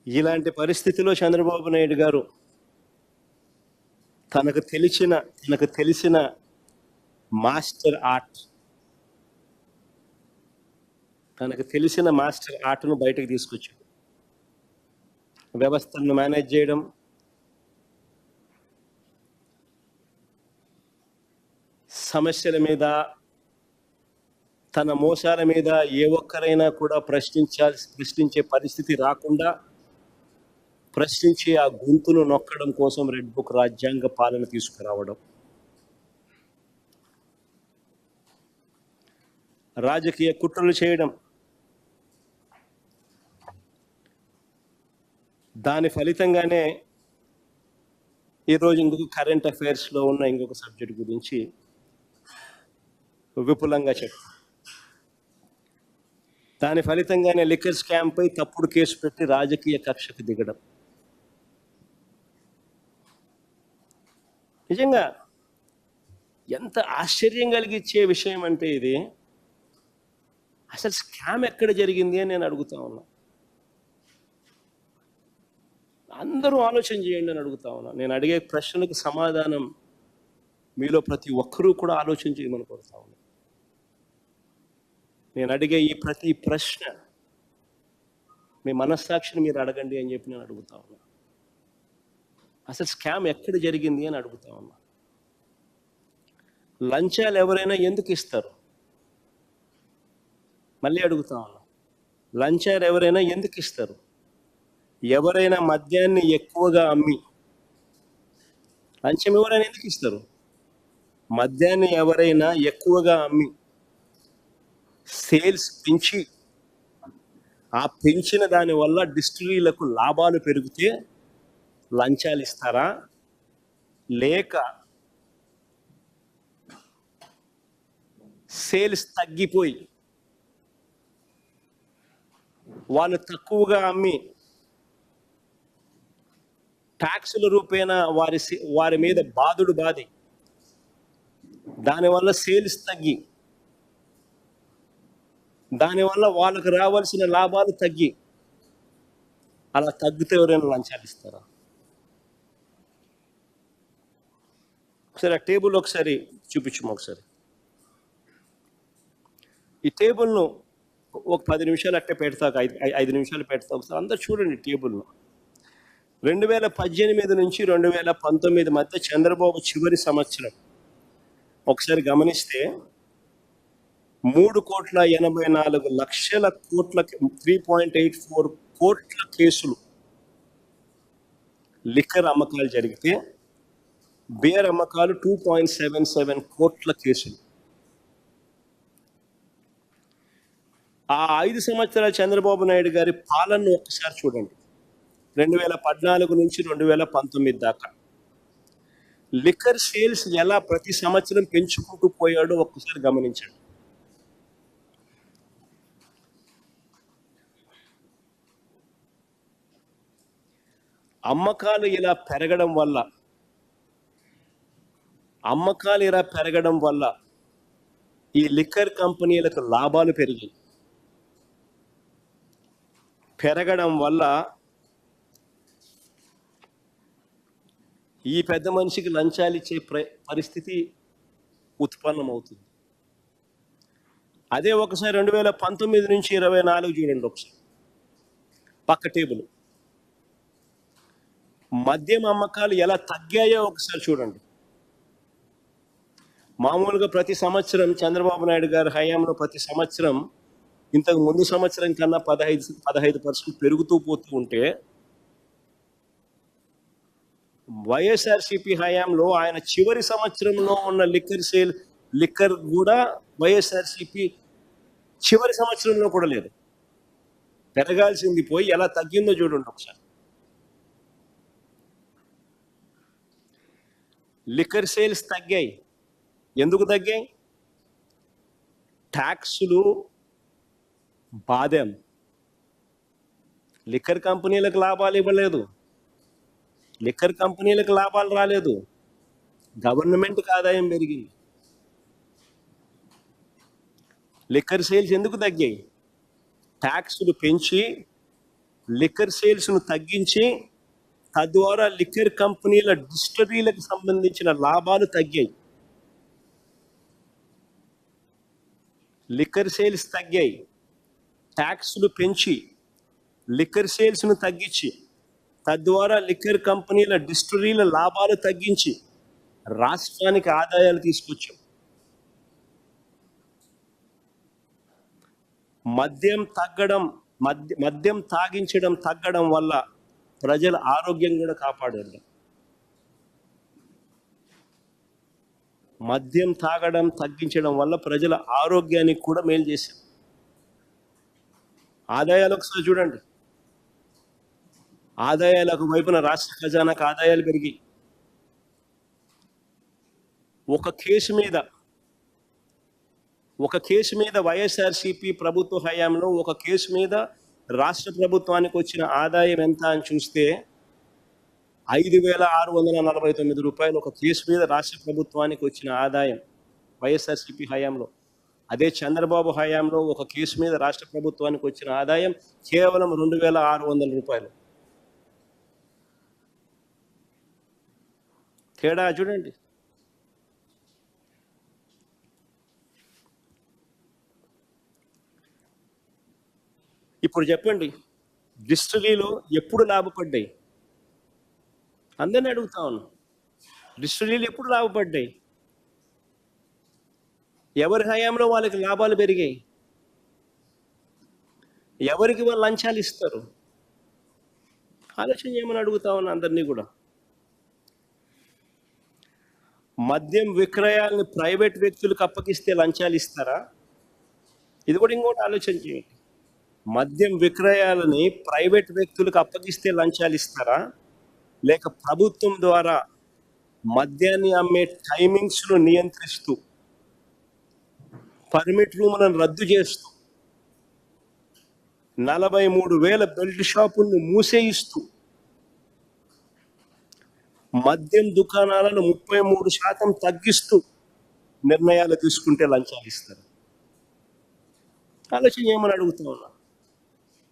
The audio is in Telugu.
ఇలాంటి పరిస్థితిలో చంద్రబాబు నాయుడు గారు తనకు తెలిసిన మాస్టర్ ఆర్ట్ ఆర్ట్ను బయటకు తీసుకొచ్చాడు. వ్యవస్థలను మేనేజ్ చేయడం, సమస్యల మీద, తన మోసాల మీద ఏ ఒక్కరైనా కూడా ప్రశ్నించే పరిస్థితి రాకుండా ప్రశ్నించి ఆ గొంతును నొక్కడం కోసం రెడ్ బుక్ రాజ్యాంగ పాలన తీసుకురావడం, రాజకీయ కుట్రలు చేయడం, దాని ఫలితంగానే ఈరోజు ఇంకొక కరెంట్ అఫైర్స్లో ఉన్న ఇంకొక సబ్జెక్ట్ గురించి విపులంగా చెప్తాను. దాని ఫలితంగానే లిక్కర్ స్కామ్పై తప్పుడు కేసు పెట్టి రాజకీయ కక్షకు దిగడం. నిజంగా ఎంత ఆశ్చర్యం కలిగించే విషయం అంటే ఇది. అసలు స్కామ్ ఎక్కడ జరిగింది అని నేను అడుగుతా ఉన్నా. అందరూ ఆలోచన చేయండి అని అడుగుతా ఉన్నా. నేను అడిగే ప్రశ్నలకు సమాధానం మీలో ప్రతి ఒక్కరూ కూడా ఆలోచన చేయమని కోరుతా ఉన్నా. నేను అడిగే ఈ ప్రతి ప్రశ్న మీ మనస్సాక్షిని మీరు అడగండి అని చెప్పి నేను అడుగుతా ఉన్నా. అసలు స్కామ్ ఎక్కడ జరిగింది అని అడుగుతా ఉన్నా. లంచాలు ఎవరైనా ఎందుకు ఇస్తారు? మళ్ళీ అడుగుతా ఉన్నా. లంచాలు ఎవరైనా ఎందుకు ఇస్తారు? ఎవరైనా మద్యాన్ని ఎక్కువగా అమ్మి, లంచం ఎవరైనా ఎందుకు ఇస్తారు? మద్యాన్ని ఎవరైనా ఎక్కువగా అమ్మి సేల్స్ పెంచి, ఆ పెంచిన దాని వల్ల డిస్టిలరీలకు లాభాలు పెరిగితే లంచాలు ఇస్తారా? లేక సేల్స్ తగ్గిపోయి వాళ్ళు తక్కువగా అమ్మి ట్యాక్సుల రూపేణా వారి మీద బాధి దానివల్ల సేల్స్ తగ్గి, దానివల్ల వాళ్ళకు రావాల్సిన లాభాలు తగ్గి, అలా తగ్గితే ఎవరైనా లంచాలు ఇస్తారా? ఒకసారి ఆ టేబుల్ ఒకసారి చూపించము. ఒకసారి ఈ టేబుల్ను ఒక 10 నిమిషాలు అట్టే పెడతాక 5 నిమిషాలు పెడతా. ఒకసారి అందరు చూడండి టేబుల్ను. 2018 నుంచి 2019 మధ్య చంద్రబాబు చివరి సంవత్సరం ఒకసారి గమనిస్తే 3,84,00,00,000 కోట్ల 3.84 కోట్ల కేసులు లిక్కర్ అమ్మకాలు జరిగితే, బేర్ అమ్మకాలు 2.77 కోట్ల కేసులు. ఆ 5 సంవత్సరాల చంద్రబాబు నాయుడు గారి పాలనను ఒకసారి చూడండి. 2014 నుంచి 2019 దాకా లిక్కర్ సేల్స్ ఎలా ప్రతి సంవత్సరం పెంచుకుంటూ పోయాడో ఒక్కసారి గమనించండి. అమ్మకాలు ఇలా పెరగడం వల్ల ఈ లిక్కర్ కంపెనీలకు లాభాలు పెరగడం వల్ల ఈ పెద్ద మనిషికి లంచాలు ఇచ్చే పరిస్థితి ఉత్పన్నమవుతుంది. అదే ఒకసారి 2019 నుంచి 24 చూడండి. ఒకసారి పక్క టేబుల్. మద్యం అమ్మకాలు ఎలా తగ్గాయో ఒకసారి చూడండి. మామూలుగా ప్రతి సంవత్సరం చంద్రబాబు నాయుడు గారి హయాంలో ప్రతి సంవత్సరం ఇంతకు ముందు సంవత్సరం కన్నా 15% పెరుగుతూ పోతూ ఉంటే, వైఎస్ఆర్సీపీ హయాంలో ఆయన చివరి సంవత్సరంలో ఉన్న లిక్కర్ కూడా వైఎస్ఆర్సీపీ చివరి సంవత్సరంలో కూడా లేదు. పెరగాల్సింది పోయి ఎలా తగ్గిందో చూడండి ఒకసారి. లిక్కర్ సేల్స్ తగ్గాయి. ఎందుకు తగ్గాయి? ట్యాక్సులు బాధం. లిక్కర్ కంపెనీలకు లాభాలు ఇవ్వలేదు, లిక్కర్ కంపెనీలకు లాభాలు రాలేదు, గవర్నమెంట్కి ఆదాయం పెరిగింది. లిక్కర్ సేల్స్ ఎందుకు తగ్గాయి? ట్యాక్సులు పెంచి లిక్కర్ సేల్స్ను తగ్గించి తద్వారా లిక్కర్ కంపెనీల డిస్టరీలకు సంబంధించిన లాభాలు తగ్గాయి. లిక్కర్ సేల్స్ తగ్గాయి. ట్యాక్స్లు పెంచి లిక్కర్ సేల్స్ను తగ్గించి తద్వారా లిక్కర్ కంపెనీల డిస్టరీల లాభాలు తగ్గించి రాష్ట్రానికి ఆదాయాలు తీసుకొచ్చాం. మద్యం తాగించడం తగ్గడం వల్ల ప్రజల ఆరోగ్యం కూడా కాపాడారు. మద్యం తాగడం తగ్గించడం వల్ల ప్రజల ఆరోగ్యానికి కూడా మేలు చేశాం. ఆదాయాలు ఒకసారి చూడండి. ఆదాయాలకు వైపున రాష్ట్ర ఖజానాకు ఆదాయాలు పెరిగి ఒక కేసు మీద వైఎస్ఆర్సీపీ ప్రభుత్వ హయాంలో ఒక కేసు మీద రాష్ట్ర ప్రభుత్వానికి వచ్చిన ఆదాయం ఎంత అని చూస్తే 5,649 రూపాయలు ఒక కేసు మీద రాష్ట్ర ప్రభుత్వానికి వచ్చిన ఆదాయం వైఎస్ఆర్సీపీ హయాంలో. అదే చంద్రబాబు హయాంలో ఒక కేసు మీద రాష్ట్ర ప్రభుత్వానికి వచ్చిన ఆదాయం కేవలం 2,600 రూపాయలు. తేడా చూడండి. ఇప్పుడు చెప్పండి, డిస్టరీలో ఎప్పుడు లాభపడ్డాయి? అందరిని అడుగుతా ఉన్నాను, డిస్టరీలు ఎప్పుడు లాభపడ్డాయి? ఎవరి హయాంలో వాళ్ళకి లాభాలు పెరిగాయి? ఎవరికి వాళ్ళు లంచాలు ఇస్తారు? ఆలోచన చేయమని అడుగుతా ఉన్నా అందరినీ కూడా. మద్యం విక్రయాలను ప్రైవేట్ వ్యక్తులకు అప్పగిస్తే లంచాలు ఇస్తారా? ఇది కూడా ఇంకోటి ఆలోచన చేయండి. మద్యం విక్రయాలని ప్రైవేట్ వ్యక్తులకు అప్పగిస్తే లంచాలు ఇస్తారా, లేక ప్రభుత్వం ద్వారా మద్యాన్ని అమ్మే టైమింగ్స్ను నియంత్రిస్తూ పర్మిట్ రూములను రద్దు చేస్తూ 43,000 బెల్ట్ షాపులను మూసేయిస్తూ మద్యం దుకాణాలను 33% తగ్గిస్తూ నిర్ణయాలు తీసుకుంటే లంచాలు ఇస్తారు? ఆలోచన చేయమని అడుగుతా ఉన్నా.